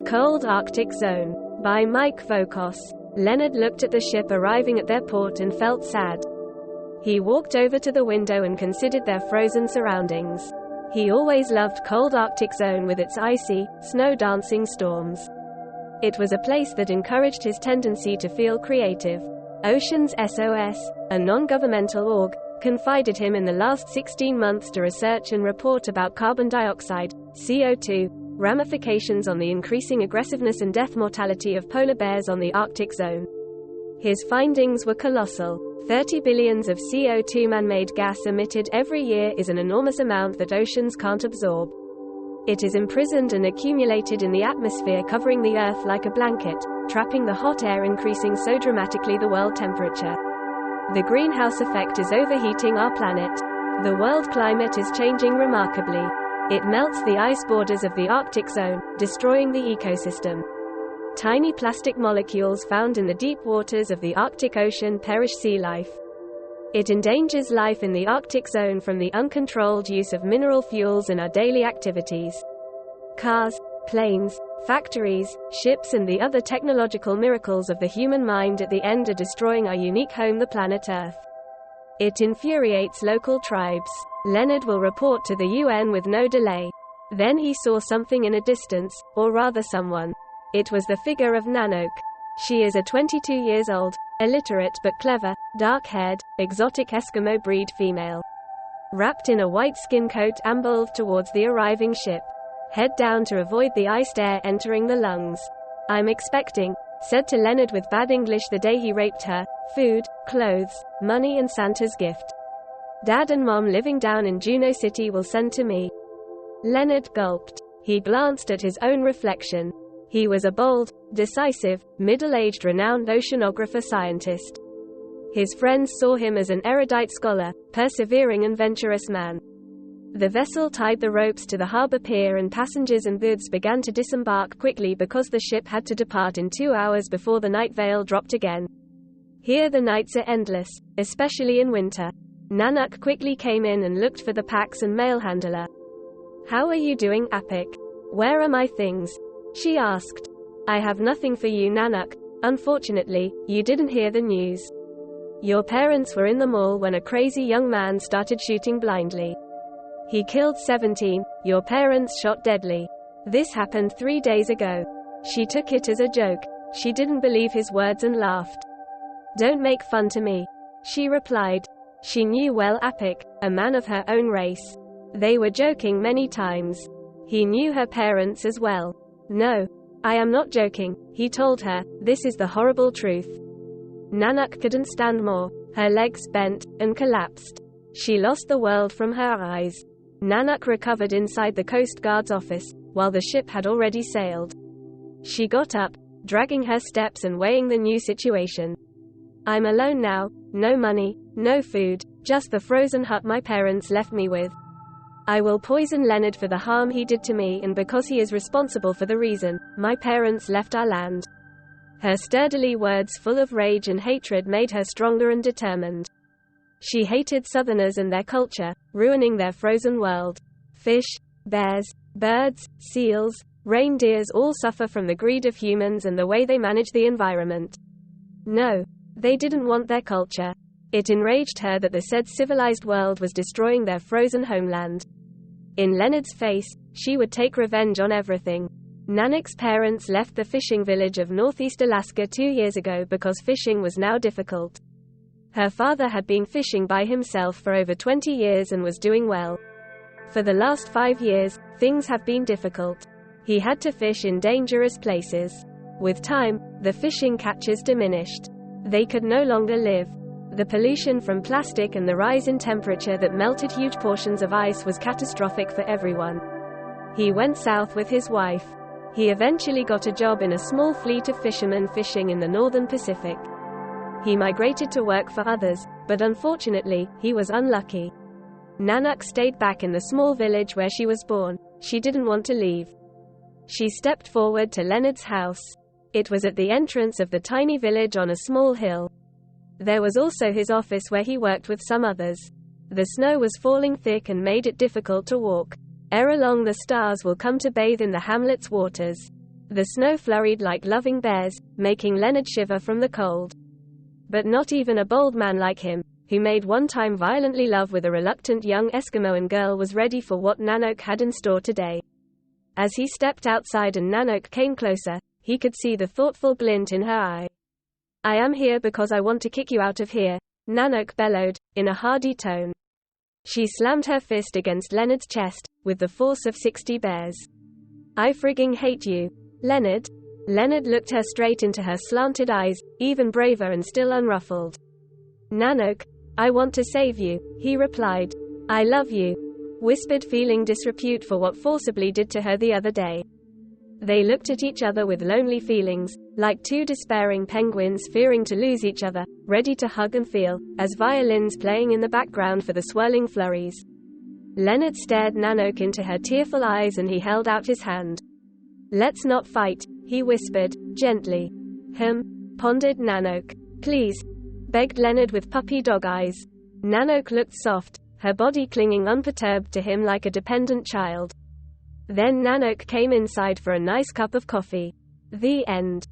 Cold Arctic Zone. By Mike Vokos. Leonard looked at the ship arriving at their port and felt sad. He walked over to the window and considered their frozen surroundings. He always loved Cold Arctic Zone with its icy, snow-dancing storms. It was a place that encouraged his tendency to feel creative. Oceans SOS, a non-governmental org, confided him in the last 16 months to research and report about carbon dioxide, CO2, ramifications on the increasing aggressiveness and death mortality of polar bears on the Arctic zone. His findings were colossal. 30 billions of CO2 man-made gas emitted every year is an enormous amount that oceans can't absorb. It is imprisoned and accumulated in the atmosphere, covering the Earth like a blanket, trapping the hot air, increasing so dramatically the world temperature. The greenhouse effect is overheating our planet. The world climate is changing remarkably. It melts the ice borders of the Arctic zone, destroying the ecosystem. Tiny plastic molecules found in the deep waters of the Arctic Ocean perish sea life. It endangers life in the Arctic zone from the uncontrolled use of mineral fuels in our daily activities. Cars, planes, factories, ships and the other technological miracles of the human mind at the end are destroying our unique home, the planet Earth. It infuriates local tribes. Leonard will report to the UN with no delay. Then he saw something in a distance, or rather someone. It was the figure of Nanook. She is a 22 years old, illiterate but clever, dark-haired, exotic Eskimo breed female. Wrapped in a white skin coat, ambled towards the arriving ship. Head down to avoid the iced air entering the lungs. "I'm expecting," said to Leonard with bad English the day he raped her, "food, clothes, money and Santa's gift. Dad and Mom living down in Juneau City will send to me." Leonard gulped. He glanced at his own reflection. He was a bold, decisive, middle-aged renowned oceanographer scientist. His friends saw him as an erudite scholar, persevering and venturous man. The vessel tied the ropes to the harbor pier and passengers and goods began to disembark quickly because the ship had to depart in 2 hours before the night veil dropped again. Here the nights are endless, especially in winter. Nanook quickly came in and looked for the packs and mail handler. "How are you doing, Apik? Where are my things?" she asked. "I have nothing for you, Nanook. Unfortunately, you didn't hear the news. Your parents were in the mall when a crazy young man started shooting blindly. He killed 17, your parents shot deadly. This happened 3 days ago." She took it as a joke. She didn't believe his words and laughed. "Don't make fun to me," she replied. She knew well Apik, a man of her own race. They were joking many times. He knew her parents as well. "No, I am not joking," he told her. "This is the horrible truth." Nanook couldn't stand more. Her legs bent, and collapsed. She lost the world from her eyes. Nanook recovered inside the Coast Guard's office, while the ship had already sailed. She got up, dragging her steps and weighing the new situation. "I'm alone now, no money, no food, just the frozen hut my parents left me with. I will poison Leonard for the harm he did to me and because he is responsible for the reason my parents left our land." Her sturdily words full of rage and hatred made her stronger and determined. She hated Southerners and their culture, ruining their frozen world. Fish, bears, birds, seals, reindeers all suffer from the greed of humans and the way they manage the environment. No, they didn't want their culture. It enraged her that the said civilized world was destroying their frozen homeland. In Leonard's face, she would take revenge on everything. Nanook's parents left the fishing village of northeast Alaska 2 years ago because fishing was now difficult. Her father had been fishing by himself for over 20 years and was doing well. For the last 5 years, things have been difficult. He had to fish in dangerous places. With time, the fishing catches diminished. They could no longer live. The pollution from plastic and the rise in temperature that melted huge portions of ice was catastrophic for everyone. He went south with his wife. He eventually got a job in a small fleet of fishermen fishing in the northern Pacific. He migrated to work for others, but unfortunately, he was unlucky. Nanook stayed back in the small village where she was born. She didn't want to leave. She stepped forward to Leonard's house. It was at the entrance of the tiny village on a small hill. There was also his office where he worked with some others. The snow was falling thick and made it difficult to walk. Ere long the stars will come to bathe in the hamlet's waters. The snow flurried like loving bears, making Leonard shiver from the cold. But not even a bold man like him, who made one-time violently love with a reluctant young Eskimoan girl, was ready for what Nanook had in store today. As he stepped outside and Nanook came closer, he could see the thoughtful glint in her eye. "I am here because I want to kick you out of here," Nanook bellowed, in a hardy tone. She slammed her fist against Leonard's chest, with the force of 60 bears. "I frigging hate you, Leonard." Leonard looked her straight into her slanted eyes, even braver and still unruffled. "Nanook, I want to save you," he replied. "I love you," whispered, feeling disrepute for what forcibly did to her the other day. They looked at each other with lonely feelings, like two despairing penguins fearing to lose each other, ready to hug and feel, as violins playing in the background for the swirling flurries. Leonard stared Nanook into her tearful eyes and he held out his hand. "Let's not fight," he whispered, gently. Pondered Nanook. "Please," begged Leonard with puppy dog eyes. Nanook looked soft, her body clinging unperturbed to him like a dependent child. Then Nanook came inside for a nice cup of coffee. The end.